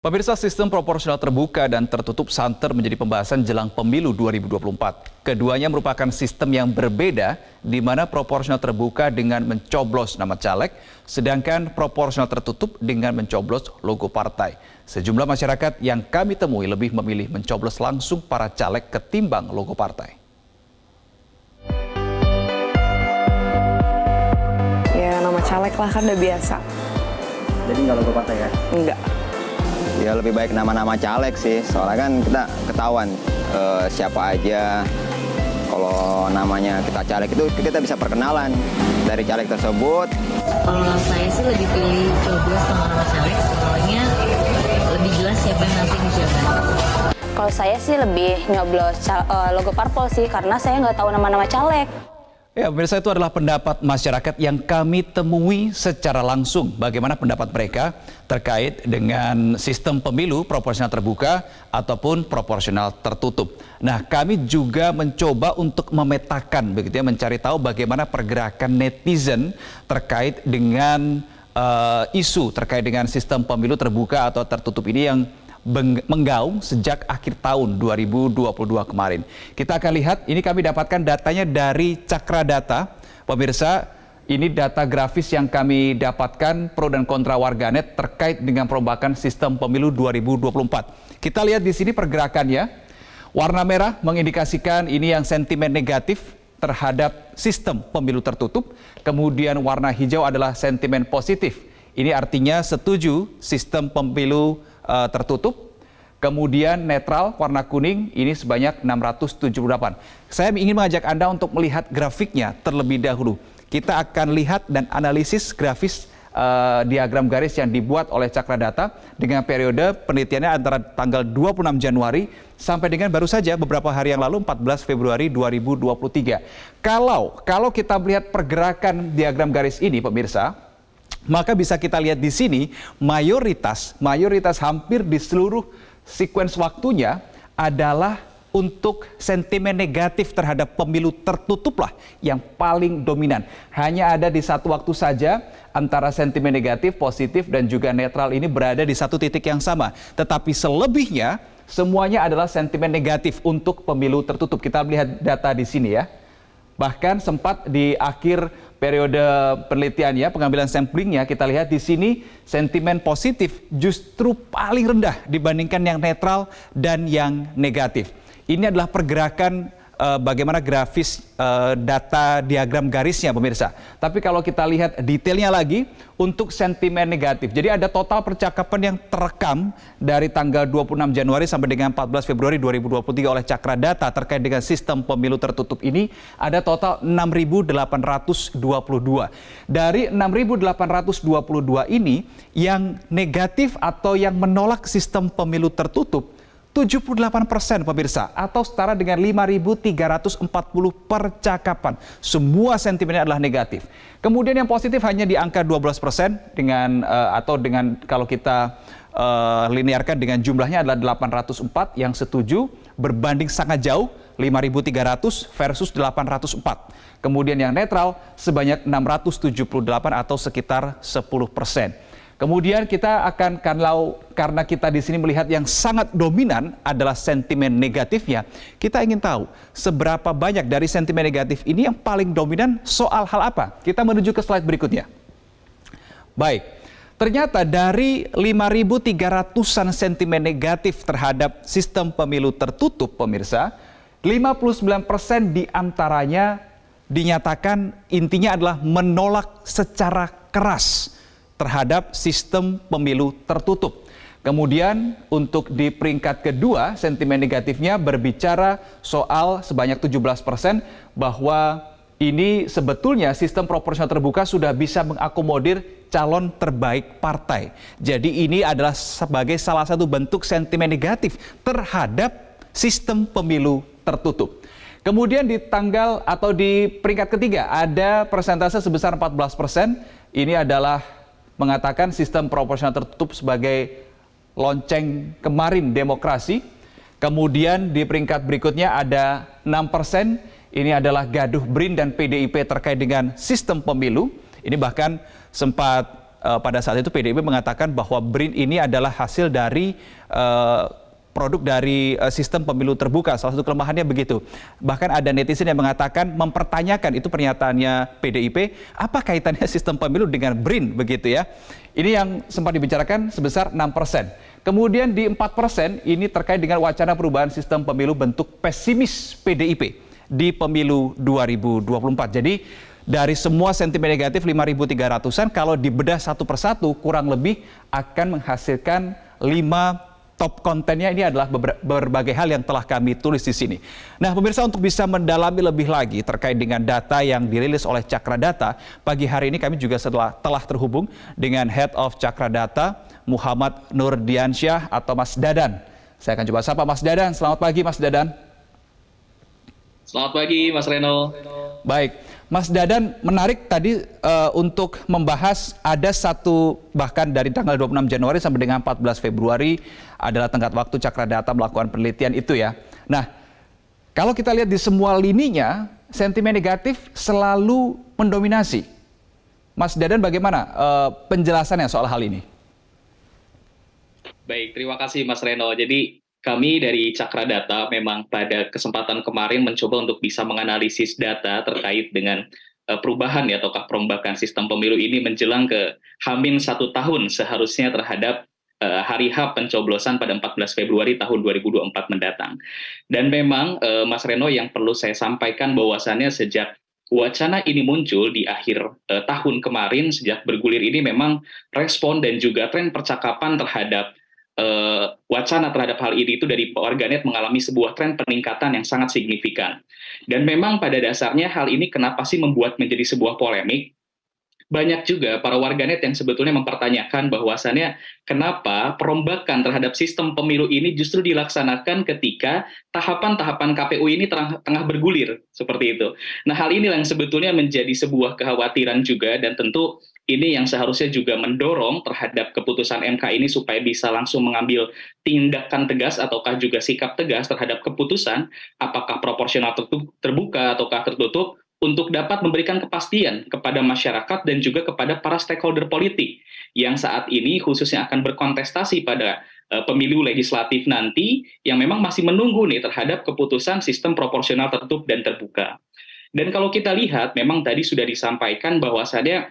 Pemirsa, sistem proporsional terbuka dan tertutup santer menjadi pembahasan jelang pemilu 2024. Keduanya merupakan sistem yang berbeda, di mana proporsional terbuka dengan mencoblos nama caleg, sedangkan proporsional tertutup dengan mencoblos logo partai. Sejumlah masyarakat yang kami temui lebih memilih mencoblos langsung para caleg ketimbang logo partai. Ya, nama caleg lah, kan udah biasa. Jadi nggak logo partai ya? Enggak. Ya lebih baik nama-nama caleg sih, soalnya kan kita ketahuan siapa aja. Kalau namanya kita caleg itu kita bisa perkenalan dari caleg tersebut. Kalau saya sih lebih pilih coblos sama nama caleg, soalnya lebih jelas siapa yang nanti dijabat. Kalau saya sih lebih nyoblos logo parpol sih, karena saya nggak tahu nama-nama caleg. Ya, pemirsa, itu adalah pendapat masyarakat yang kami temui secara langsung. Bagaimana pendapat mereka terkait dengan sistem pemilu proporsional terbuka ataupun proporsional tertutup. Nah, kami juga mencoba untuk memetakan, begitu ya, mencari tahu bagaimana pergerakan netizen terkait dengan isu terkait dengan sistem pemilu terbuka atau tertutup ini yang menggaung sejak akhir tahun 2022 kemarin. Kita akan lihat, ini kami dapatkan datanya dari Cakra Data. Pemirsa, ini data grafis yang kami dapatkan pro dan kontra warganet terkait dengan perombakan sistem pemilu 2024. Kita lihat di sini pergerakannya. Warna merah mengindikasikan ini yang sentimen negatif terhadap sistem pemilu tertutup. Kemudian warna hijau adalah sentimen positif. Ini artinya setuju sistem pemilu tertutup. Kemudian netral warna kuning ini sebanyak 678. Saya ingin mengajak Anda untuk melihat grafiknya terlebih dahulu. Kita akan lihat dan analisis grafis diagram garis yang dibuat oleh Cakra Data dengan periode penelitiannya antara tanggal 26 Januari sampai dengan baru saja beberapa hari yang lalu 14 Februari 2023. Kalau kita melihat pergerakan diagram garis ini, pemirsa, maka bisa kita lihat di sini mayoritas hampir di seluruh sequence waktunya adalah untuk sentimen negatif terhadap pemilu tertutup lah yang paling dominan. Hanya ada di satu waktu saja antara sentimen negatif, positif dan juga netral ini berada di satu titik yang sama. Tetapi selebihnya semuanya adalah sentimen negatif untuk pemilu tertutup. Kita melihat data di sini ya. Bahkan sempat di akhir periode penelitiannya, pengambilan samplingnya, kita lihat di sini sentimen positif justru paling rendah dibandingkan yang netral dan yang negatif. Ini adalah pergerakan bagaimana grafis data diagram garisnya, pemirsa. Tapi kalau kita lihat detailnya lagi untuk sentimen negatif. Jadi ada total percakapan yang terekam dari tanggal 26 Januari sampai dengan 14 Februari 2023 oleh Cakra Data terkait dengan sistem pemilu tertutup ini ada total 6.822. Dari 6.822 ini yang negatif atau yang menolak sistem pemilu tertutup 78% pemirsa, atau setara dengan 5.340 percakapan. Semua sentimennya adalah negatif. Kemudian yang positif hanya di angka 12% dengan kalau kita linearkan dengan jumlahnya adalah 804 yang setuju, berbanding sangat jauh 5.300 versus 804. Kemudian yang netral sebanyak 678 atau sekitar 10%. Kemudian kita akan, karena kita di sini melihat yang sangat dominan adalah sentimen negatifnya, kita ingin tahu seberapa banyak dari sentimen negatif ini yang paling dominan soal hal apa? Kita menuju ke slide berikutnya. Baik, ternyata dari 5.300-an sentimen negatif terhadap sistem pemilu tertutup, pemirsa, 59% diantaranya dinyatakan intinya adalah menolak secara keras terhadap sistem pemilu tertutup. Kemudian untuk di peringkat kedua, sentimen negatifnya berbicara soal sebanyak 17% bahwa ini sebetulnya sistem proporsional terbuka sudah bisa mengakomodir calon terbaik partai. Jadi ini adalah sebagai salah satu bentuk sentimen negatif terhadap sistem pemilu tertutup. Kemudian di tanggal atau di peringkat ketiga ada persentase sebesar 14%. Ini adalah mengatakan sistem proporsional tertutup sebagai lonceng kemarin demokrasi. Kemudian di peringkat berikutnya ada 6%. Ini adalah gaduh BRIN dan PDIP terkait dengan sistem pemilu. Ini bahkan sempat pada saat itu PDIP mengatakan bahwa BRIN ini adalah hasil dari produk dari sistem pemilu terbuka, salah satu kelemahannya begitu. Bahkan ada netizen yang mengatakan, mempertanyakan itu pernyataannya PDIP, apa kaitannya sistem pemilu dengan BRIN begitu ya. Ini yang sempat dibicarakan sebesar 6%. Kemudian di 4% ini terkait dengan wacana perubahan sistem pemilu bentuk pesimis PDIP di pemilu 2024. Jadi dari semua sentimen negatif 5.300-an, kalau dibedah satu persatu kurang lebih akan menghasilkan 5 top kontennya. Ini adalah berbagai hal yang telah kami tulis di sini. Nah, pemirsa, untuk bisa mendalami lebih lagi terkait dengan data yang dirilis oleh Cakra Data, pagi hari ini kami juga telah terhubung dengan Head of Cakra Data, Muhammad Nurdiansyah atau Mas Dadan. Saya akan coba sapa Mas Dadan. Selamat pagi, Mas Dadan. Selamat pagi, Mas Reno. Baik, Mas Dadan, menarik tadi untuk membahas ada satu, bahkan dari tanggal 26 Januari sampai dengan 14 Februari adalah tenggat waktu Cakra Data melakukan penelitian itu ya. Nah, kalau kita lihat di semua lininya, sentimen negatif selalu mendominasi. Mas Dadan, bagaimana penjelasannya soal hal ini? Baik, terima kasih Mas Reno. Jadi kami dari Cakra Data memang pada kesempatan kemarin mencoba untuk bisa menganalisis data terkait dengan perubahan ya ataukah perombakan sistem pemilu ini menjelang ke H-1 tahun seharusnya terhadap hari H pencoblosan pada 14 Februari tahun 2024 mendatang. Dan memang Mas Reno, yang perlu saya sampaikan bahwasannya sejak wacana ini muncul di akhir tahun kemarin, sejak bergulir ini memang respon dan juga tren percakapan terhadap wacana terhadap hal ini itu dari warganet mengalami sebuah tren peningkatan yang sangat signifikan. Dan memang pada dasarnya hal ini kenapa sih membuat menjadi sebuah polemik? Banyak juga para warganet yang sebetulnya mempertanyakan bahwasannya kenapa perombakan terhadap sistem pemilu ini justru dilaksanakan ketika tahapan-tahapan KPU ini tengah bergulir, seperti itu. Nah, hal ini yang sebetulnya menjadi sebuah kekhawatiran juga, dan tentu ini yang seharusnya juga mendorong terhadap keputusan MK ini supaya bisa langsung mengambil tindakan tegas ataukah juga sikap tegas terhadap keputusan apakah proporsional terbuka ataukah tertutup, untuk dapat memberikan kepastian kepada masyarakat dan juga kepada para stakeholder politik yang saat ini khususnya akan berkontestasi pada pemilu legislatif nanti, yang memang masih menunggu nih terhadap keputusan sistem proporsional tertutup dan terbuka. Dan kalau kita lihat, memang tadi sudah disampaikan bahwasannya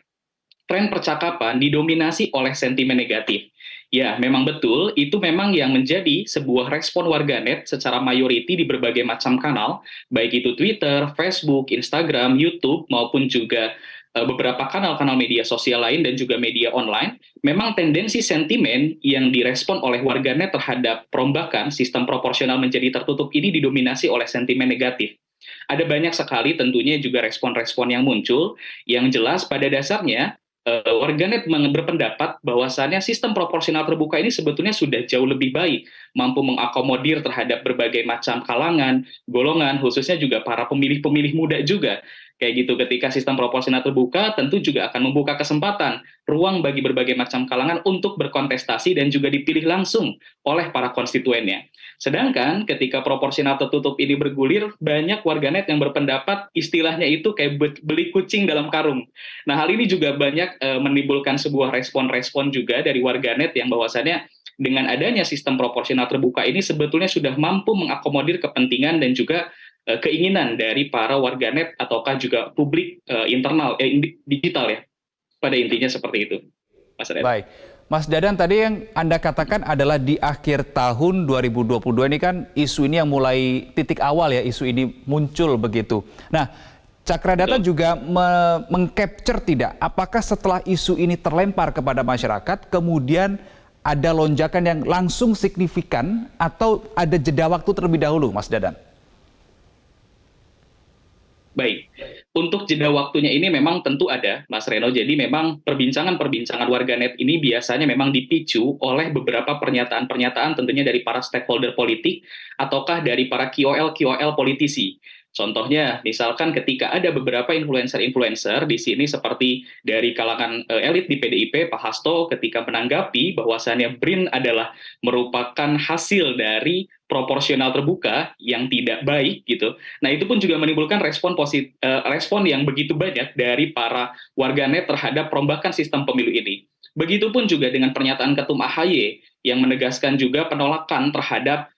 tren percakapan didominasi oleh sentimen negatif. Ya, memang betul, itu memang yang menjadi sebuah respon warganet secara mayoriti di berbagai macam kanal, baik itu Twitter, Facebook, Instagram, YouTube, maupun juga beberapa kanal-kanal media sosial lain dan juga media online. Memang tendensi sentimen yang direspon oleh warganet terhadap perombakan sistem proporsional menjadi tertutup ini didominasi oleh sentimen negatif. Ada banyak sekali tentunya juga respon-respon yang muncul, yang jelas pada dasarnya warganet berpendapat bahwasannya sistem proporsional terbuka ini sebetulnya sudah jauh lebih baik, mampu mengakomodir terhadap berbagai macam kalangan, golongan, khususnya juga para pemilih-pemilih muda juga. Kayak gitu, ketika sistem proporsional terbuka tentu juga akan membuka kesempatan, ruang bagi berbagai macam kalangan untuk berkontestasi dan juga dipilih langsung oleh para konstituennya. Sedangkan ketika proporsional tertutup ini bergulir, banyak warganet yang berpendapat istilahnya itu kayak beli kucing dalam karung. Nah, hal ini juga banyak menimbulkan sebuah respon-respon juga dari warganet yang bahwasannya dengan adanya sistem proporsional terbuka ini sebetulnya sudah mampu mengakomodir kepentingan dan juga keinginan dari para warganet ataukah juga publik internal digital ya. Pada intinya seperti itu, Mas Red. Baik. Mas Dadan, tadi yang Anda katakan adalah di akhir tahun 2022 ini kan isu ini yang mulai titik awal ya, isu ini muncul begitu. Nah, Cakra Data juga mengcapture tidak, apakah setelah isu ini terlempar kepada masyarakat, kemudian ada lonjakan yang langsung signifikan atau ada jeda waktu terlebih dahulu, Mas Dadan? Baik, untuk jeda waktunya ini memang tentu ada, Mas Reno. Jadi memang perbincangan-perbincangan warganet ini biasanya memang dipicu oleh beberapa pernyataan-pernyataan tentunya dari para stakeholder politik ataukah dari para KOL politisi. Contohnya, misalkan ketika ada beberapa influencer-influencer di sini seperti dari kalangan elit di PDIP, Pak Hasto, ketika menanggapi bahwasannya BRIN adalah merupakan hasil dari proporsional terbuka yang tidak baik gitu. Nah, itu pun juga menimbulkan respon yang begitu banyak dari para warganet terhadap perombakan sistem pemilu ini. Begitupun juga dengan pernyataan Ketum AHY yang menegaskan juga penolakan terhadap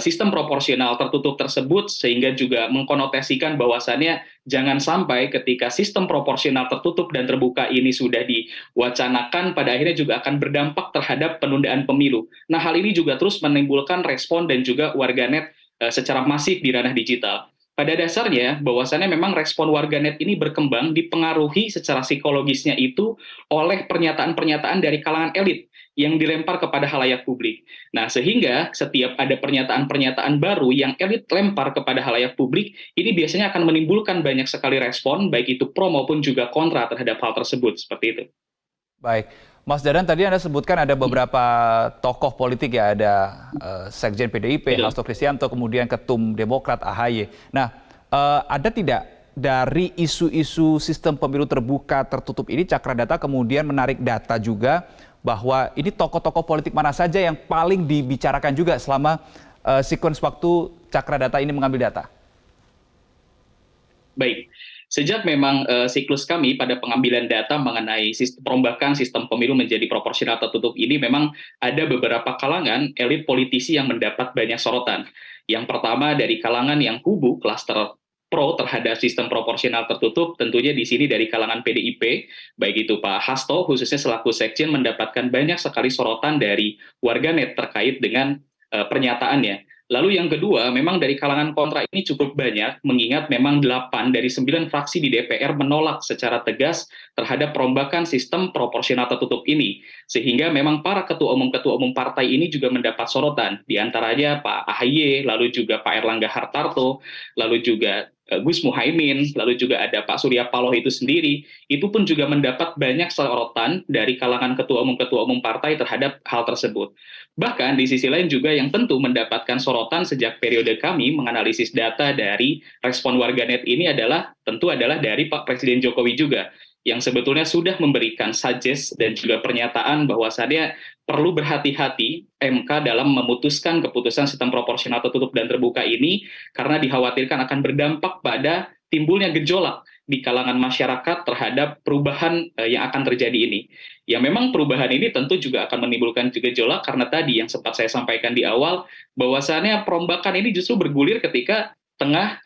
sistem proporsional tertutup tersebut, sehingga juga mengkonotasikan bahwasannya jangan sampai ketika sistem proporsional tertutup dan terbuka ini sudah diwacanakan, pada akhirnya juga akan berdampak terhadap penundaan pemilu. Nah, hal ini juga terus menimbulkan respon dan juga warganet secara masif di ranah digital. Pada dasarnya, bahwasannya memang respon warganet ini berkembang dipengaruhi secara psikologisnya itu oleh pernyataan-pernyataan dari kalangan elit yang dilempar kepada halayak publik. Nah, sehingga setiap ada pernyataan-pernyataan baru yang elit lempar kepada halayak publik, ini biasanya akan menimbulkan banyak sekali respon, baik itu pro maupun juga kontra terhadap hal tersebut, seperti itu. Baik, Mas Dadan, tadi Anda sebutkan ada beberapa tokoh politik ya, ada Sekjen PDIP, Hasto Kristianto, kemudian Ketum Demokrat AHY. Nah, ada tidak dari isu-isu sistem pemilu terbuka tertutup ini, Cakradata kemudian menarik data juga bahwa ini tokoh-tokoh politik mana saja yang paling dibicarakan juga selama sequence waktu Cakradata ini mengambil data? Baik, sejak memang siklus kami pada pengambilan data mengenai perombakan sistem pemilu menjadi proporsional tertutup ini, memang ada beberapa kalangan elit politisi yang mendapat banyak sorotan. Yang pertama dari kalangan yang kubu klaster pro terhadap sistem proporsional tertutup, tentunya di sini dari kalangan PDIP, baik itu Pak Hasto khususnya selaku sekjen mendapatkan banyak sekali sorotan dari warganet terkait dengan pernyataannya. Lalu yang kedua, memang dari kalangan kontra ini cukup banyak, mengingat memang 8 dari 9 fraksi di DPR menolak secara tegas terhadap perombakan sistem proporsional tertutup ini. Sehingga memang para ketua umum partai ini juga mendapat sorotan. Di antaranya Pak AHY, lalu juga Pak Erlangga Hartarto, lalu juga Gus Muhaimin, lalu juga ada Pak Surya Paloh itu sendiri, itu pun juga mendapat banyak sorotan dari kalangan ketua umum partai terhadap hal tersebut. Bahkan di sisi lain juga yang tentu mendapatkan sorotan sejak periode kami menganalisis data dari respon warganet ini tentu adalah dari Pak Presiden Jokowi juga, yang sebetulnya sudah memberikan suggest dan juga pernyataan bahwasannya perlu berhati-hati MK dalam memutuskan keputusan sistem proporsional tertutup dan terbuka ini, karena dikhawatirkan akan berdampak pada timbulnya gejolak di kalangan masyarakat terhadap perubahan yang akan terjadi ini. Ya, memang perubahan ini tentu juga akan menimbulkan gejolak karena tadi yang sempat saya sampaikan di awal, bahwasannya perombakan ini justru bergulir ketika tengah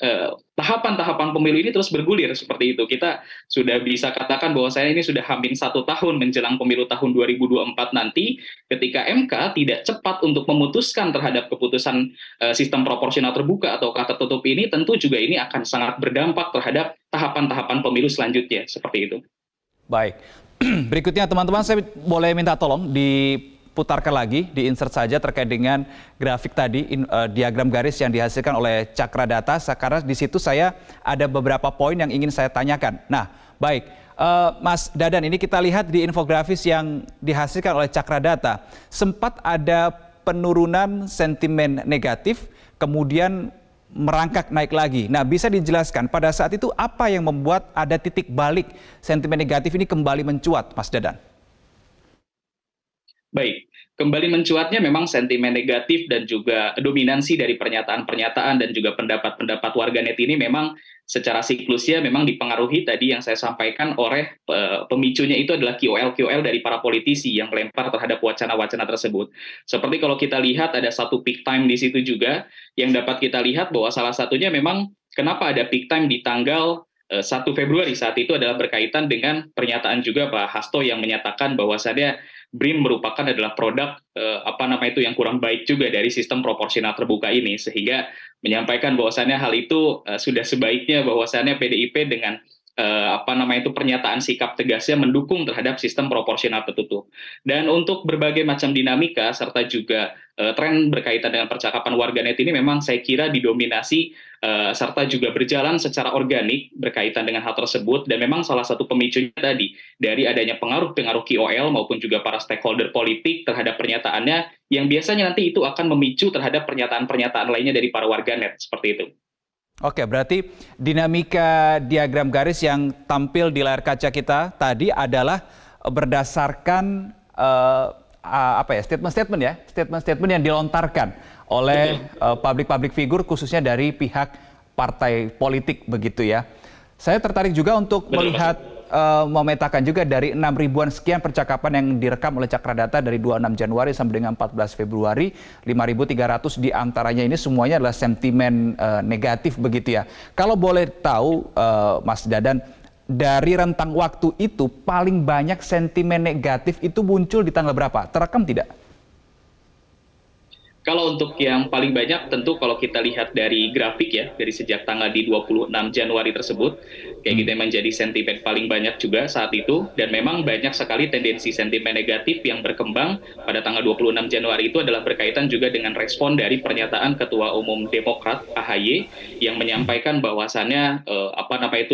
tahapan-tahapan pemilu ini terus bergulir seperti itu. Kita sudah bisa katakan bahwa ini sudah hampir 1 tahun menjelang pemilu tahun 2024 nanti, ketika MK tidak cepat untuk memutuskan terhadap keputusan sistem proporsional terbuka atau tertutup ini, tentu juga ini akan sangat berdampak terhadap tahapan-tahapan pemilu selanjutnya, seperti itu. Baik, berikutnya teman-teman saya boleh minta tolong diputarkan lagi, di-insert saja terkait dengan grafik tadi, diagram garis yang dihasilkan oleh Cakradata, karena di situ saya ada beberapa poin yang ingin saya tanyakan. Nah, baik, Mas Dadan, ini kita lihat di infografis yang dihasilkan oleh Cakradata, sempat ada penurunan sentimen negatif, kemudian merangkak naik lagi. Nah, bisa dijelaskan pada saat itu apa yang membuat ada titik balik sentimen negatif ini kembali mencuat, Mas Dadan? Baik, kembali mencuatnya memang sentimen negatif dan juga dominansi dari pernyataan-pernyataan dan juga pendapat-pendapat warganet ini memang secara siklusnya memang dipengaruhi tadi yang saya sampaikan oleh pemicunya itu adalah KOL dari para politisi yang melempar terhadap wacana-wacana tersebut. Seperti kalau kita lihat ada satu peak time di situ juga yang dapat kita lihat bahwa salah satunya memang kenapa ada peak time di tanggal 1 Februari saat itu adalah berkaitan dengan pernyataan juga Pak Hasto yang menyatakan bahwasannya BRIN merupakan adalah produk yang kurang baik juga dari sistem proporsional terbuka ini, sehingga menyampaikan bahwasannya hal itu sudah sebaiknya bahwasannya PDIP dengan pernyataan sikap tegasnya mendukung terhadap sistem proporsional tertutup. Dan untuk berbagai macam dinamika serta juga tren berkaitan dengan percakapan warganet ini memang saya kira didominasi serta juga berjalan secara organik berkaitan dengan hal tersebut, dan memang salah satu pemicunya tadi dari adanya pengaruh-pengaruh KOL maupun juga para stakeholder politik terhadap pernyataannya yang biasanya nanti itu akan memicu terhadap pernyataan-pernyataan lainnya dari para warganet, seperti itu. Oke, berarti dinamika diagram garis yang tampil di layar kaca kita tadi adalah berdasarkan statement-statement yang dilontarkan oleh public figure khususnya dari pihak partai politik begitu ya. Saya tertarik juga untuk melihat memetakan juga dari 6 ribuan sekian percakapan yang direkam oleh Cakradata dari 26 Januari sampai dengan 14 Februari, 5.300 diantaranya ini semuanya adalah sentimen negatif begitu ya. Kalau boleh tahu Mas Dadan, dari rentang waktu itu paling banyak sentimen negatif itu muncul di tanggal berapa? Terekam tidak? Kalau untuk yang paling banyak tentu kalau kita lihat dari grafik ya, dari sejak tanggal di 26 Januari tersebut, kayak gitu yang menjadi sentimen paling banyak juga saat itu, dan memang banyak sekali tendensi sentimen negatif yang berkembang pada tanggal 26 Januari itu adalah berkaitan juga dengan respon dari pernyataan Ketua Umum Demokrat AHY yang menyampaikan bahwasannya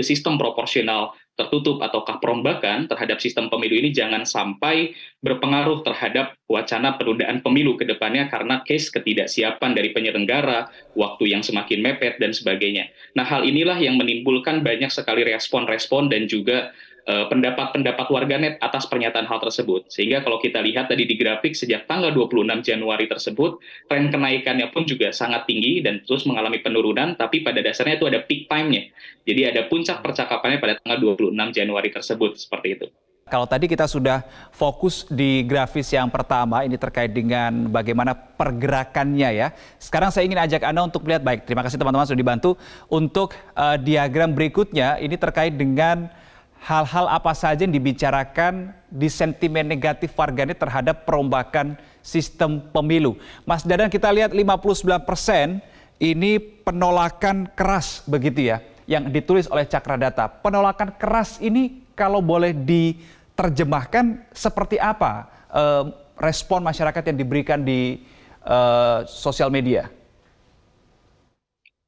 sistem proporsional tertutup ataukah perombakan terhadap sistem pemilu ini jangan sampai berpengaruh terhadap wacana penundaan pemilu ke depannya karena case ketidaksiapan dari penyelenggara, waktu yang semakin mepet, dan sebagainya. Nah, hal inilah yang menimbulkan banyak sekali respon-respon dan juga pendapat-pendapat warganet atas pernyataan hal tersebut. Sehingga kalau kita lihat tadi di grafik sejak tanggal 26 Januari tersebut, tren kenaikannya pun juga sangat tinggi dan terus mengalami penurunan, tapi pada dasarnya itu ada peak time-nya. Jadi ada puncak percakapannya pada tanggal 26 Januari tersebut, seperti itu. Kalau tadi kita sudah fokus di grafis yang pertama, ini terkait dengan bagaimana pergerakannya ya. Sekarang saya ingin ajak Anda untuk melihat, baik, terima kasih teman-teman sudah dibantu. Untuk diagram berikutnya, ini terkait dengan hal-hal apa saja yang dibicarakan di sentimen negatif warganet terhadap perombakan sistem pemilu. Mas Dadan, kita lihat 59% ini penolakan keras begitu ya, yang ditulis oleh Cakradata. Penolakan keras ini kalau boleh diterjemahkan seperti apa respon masyarakat yang diberikan di sosial media?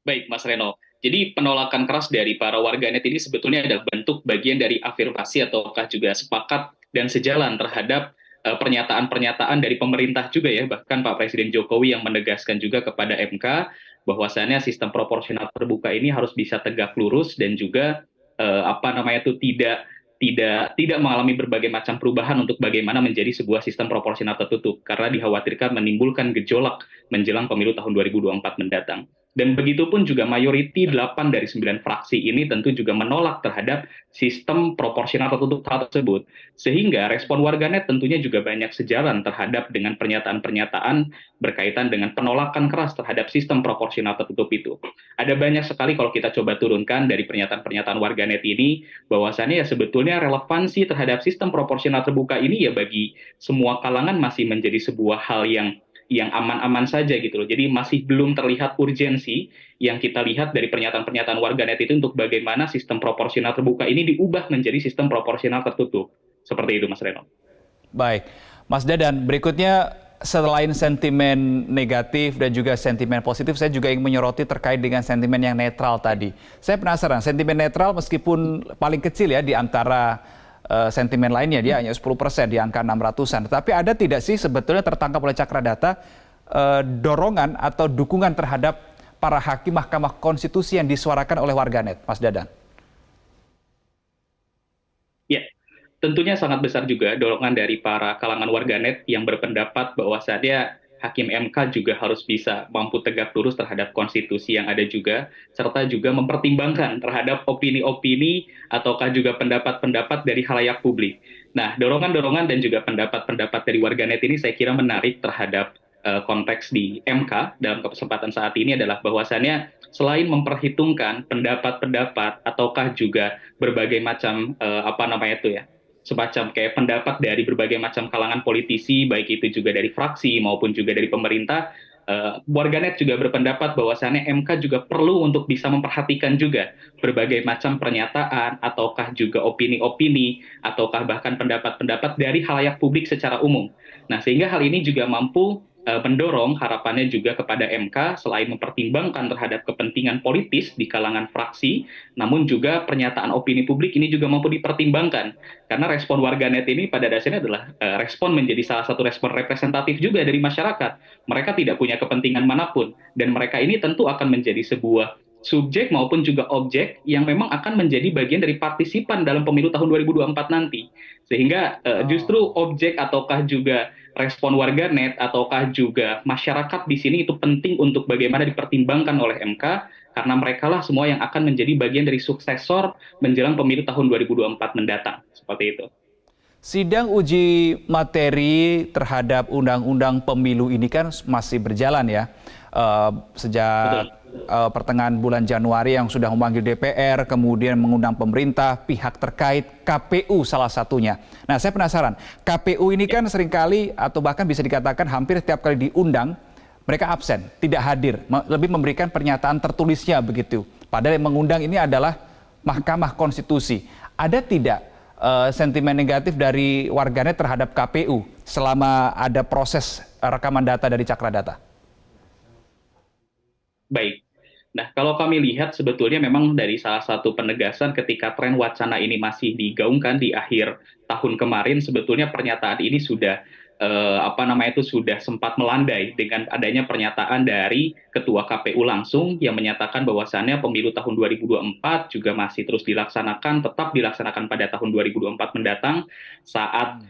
Baik, Mas Reno. Jadi penolakan keras dari para warganet ini sebetulnya adalah bentuk bagian dari afirmasi ataukah juga sepakat dan sejalan terhadap pernyataan-pernyataan dari pemerintah juga ya, bahkan Pak Presiden Jokowi yang menegaskan juga kepada MK bahwasannya sistem proporsional terbuka ini harus bisa tegak lurus dan juga tidak mengalami berbagai macam perubahan untuk bagaimana menjadi sebuah sistem proporsional tertutup karena dikhawatirkan menimbulkan gejolak menjelang pemilu tahun 2024 mendatang. Dan begitu pun juga mayoriti 8 dari 9 fraksi ini tentu juga menolak terhadap sistem proporsional tertutup hal tersebut. Sehingga respon warganet tentunya juga banyak sejalan terhadap dengan pernyataan-pernyataan berkaitan dengan penolakan keras terhadap sistem proporsional tertutup itu. Ada banyak sekali kalau kita coba turunkan dari pernyataan-pernyataan warganet ini, bahwasannya ya sebetulnya relevansi terhadap sistem proporsional terbuka ini ya bagi semua kalangan masih menjadi sebuah hal yang aman-aman saja gitu loh. Jadi masih belum terlihat urgensi yang kita lihat dari pernyataan-pernyataan warganet itu untuk bagaimana sistem proporsional terbuka ini diubah menjadi sistem proporsional tertutup. Seperti itu, Mas Reno. Baik, Mas Dadan, berikutnya selain sentimen negatif dan juga sentimen positif, saya juga ingin menyoroti terkait dengan sentimen yang netral tadi. Saya penasaran, sentimen netral meskipun paling kecil ya di antara sentimen lainnya, dia hanya 10% di angka 600-an. Tetapi ada tidak sih sebetulnya tertangkap oleh Cakradata dorongan atau dukungan terhadap para hakim Mahkamah Konstitusi yang disuarakan oleh warganet, Mas Dadan? Ya, tentunya sangat besar juga dorongan dari para kalangan warganet yang berpendapat bahwasannya Hakim MK juga harus bisa mampu tegak lurus terhadap konstitusi yang ada juga, serta juga mempertimbangkan terhadap opini-opini ataukah juga pendapat-pendapat dari khalayak publik. Nah, dorongan-dorongan dan juga pendapat-pendapat dari warganet ini saya kira menarik terhadap konteks di MK dalam kesempatan saat ini adalah bahwasannya selain memperhitungkan pendapat-pendapat ataukah juga berbagai macam semacam kayak pendapat dari berbagai macam kalangan politisi, baik itu juga dari fraksi maupun juga dari pemerintah, warganet juga berpendapat bahwasannya MK juga perlu untuk bisa memperhatikan juga berbagai macam pernyataan ataukah juga opini-opini ataukah bahkan pendapat-pendapat dari khalayak publik secara umum. Nah, sehingga hal ini juga mampu mendorong harapannya juga kepada MK selain mempertimbangkan terhadap kepentingan politis di kalangan fraksi, namun juga pernyataan opini publik ini juga mampu dipertimbangkan. Karena respon warganet ini pada dasarnya adalah respon menjadi salah satu respon representatif juga dari masyarakat. Mereka tidak punya kepentingan manapun, dan mereka ini tentu akan menjadi sebuah subjek maupun juga objek yang memang akan menjadi bagian dari partisipan dalam pemilu tahun 2024 nanti. Sehingga justru objek ataukah juga respon warganet ataukah juga masyarakat di sini itu penting untuk bagaimana dipertimbangkan oleh MK karena mereka lah semua yang akan menjadi bagian dari suksesor menjelang pemilu tahun 2024 mendatang, seperti itu. Sidang uji materi terhadap undang-undang pemilu ini kan masih berjalan ya, sejak pertengahan bulan Januari yang sudah memanggil DPR, kemudian mengundang pemerintah, pihak terkait, KPU salah satunya. Nah, saya penasaran, KPU ini kan seringkali atau bahkan bisa dikatakan hampir setiap kali diundang, mereka absen, tidak hadir, lebih memberikan pernyataan tertulisnya begitu. Padahal yang mengundang ini adalah Mahkamah Konstitusi. Ada tidak sentimen negatif dari warganet terhadap KPU selama ada proses rekaman data dari Cakra Data? Baik. Nah, kalau kami lihat sebetulnya memang dari salah satu penegasan ketika tren wacana ini masih digaungkan di akhir tahun kemarin, sebetulnya pernyataan ini sudah sudah sempat melandai dengan adanya pernyataan dari Ketua KPU langsung yang menyatakan bahwasannya pemilu tahun 2024 juga masih terus dilaksanakan, tetap dilaksanakan pada tahun 2024 mendatang saat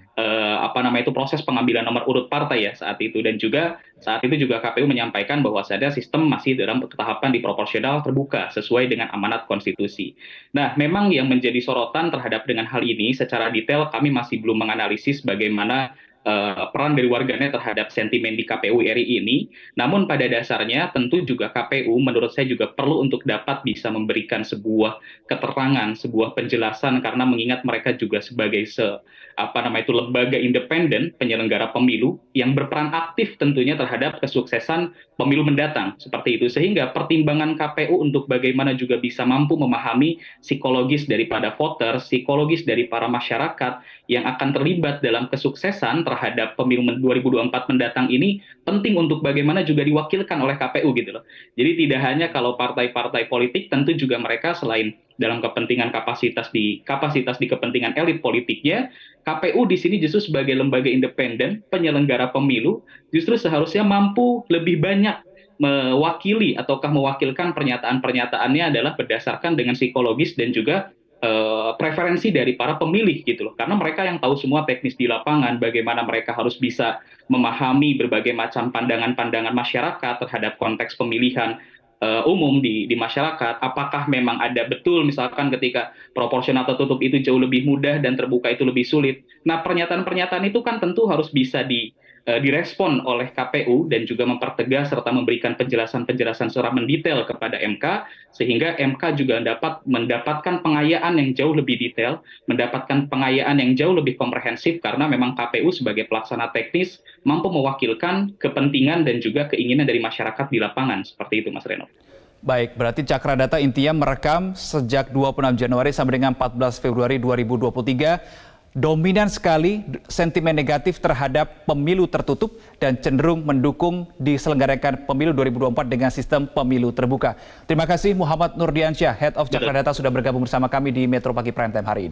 proses pengambilan nomor urut partai ya saat itu, dan juga saat itu juga KPU menyampaikan bahwasannya sistem masih dalam tahapan di proporsional terbuka sesuai dengan amanat konstitusi. Nah, memang yang menjadi sorotan terhadap dengan hal ini secara detail kami masih belum menganalisis bagaimana peran dari warganet terhadap sentimen di KPU RI ini. Namun pada dasarnya tentu juga KPU menurut saya juga perlu untuk dapat bisa memberikan sebuah keterangan, sebuah penjelasan, karena mengingat mereka juga sebagai lembaga independen penyelenggara pemilu yang berperan aktif tentunya terhadap kesuksesan pemilu mendatang seperti itu, sehingga pertimbangan KPU untuk bagaimana juga bisa mampu memahami psikologis daripada voter, psikologis dari para masyarakat yang akan terlibat dalam kesuksesan terhadap pemilu 2024 mendatang ini penting untuk bagaimana juga diwakilkan oleh KPU gitu loh. Jadi tidak hanya kalau partai-partai politik, tentu juga mereka selain dalam kepentingan kapasitas di kepentingan elit politiknya, KPU di sini justru sebagai lembaga independen penyelenggara pemilu justru seharusnya mampu lebih banyak mewakili ataukah mewakilkan pernyataan-pernyataannya adalah berdasarkan dengan psikologis dan juga preferensi dari para pemilih gitu loh, karena mereka yang tahu semua teknis di lapangan, bagaimana mereka harus bisa memahami berbagai macam pandangan-pandangan masyarakat terhadap konteks pemilihan umum di masyarakat. Apakah memang ada betul misalkan ketika proporsional tertutup itu jauh lebih mudah dan terbuka itu lebih sulit. Nah, pernyataan-pernyataan itu kan tentu harus bisa direspon oleh KPU dan juga mempertegas serta memberikan penjelasan-penjelasan secara mendetail kepada MK, sehingga MK juga dapat mendapatkan pengayaan yang jauh lebih detail, mendapatkan pengayaan yang jauh lebih komprehensif, karena memang KPU sebagai pelaksana teknis mampu mewakilkan kepentingan dan juga keinginan dari masyarakat di lapangan, seperti itu Mas Reno. Baik, berarti Cakra Data intinya merekam sejak 26 Januari sampai dengan 14 Februari 2023, dominan sekali sentimen negatif terhadap pemilu tertutup dan cenderung mendukung diselenggarakan pemilu 2024 dengan sistem pemilu terbuka. Terima kasih Muhammad Nurdiansyah, Head of Cakra Data, sudah bergabung bersama kami di Metro Pagi Prime Time hari ini.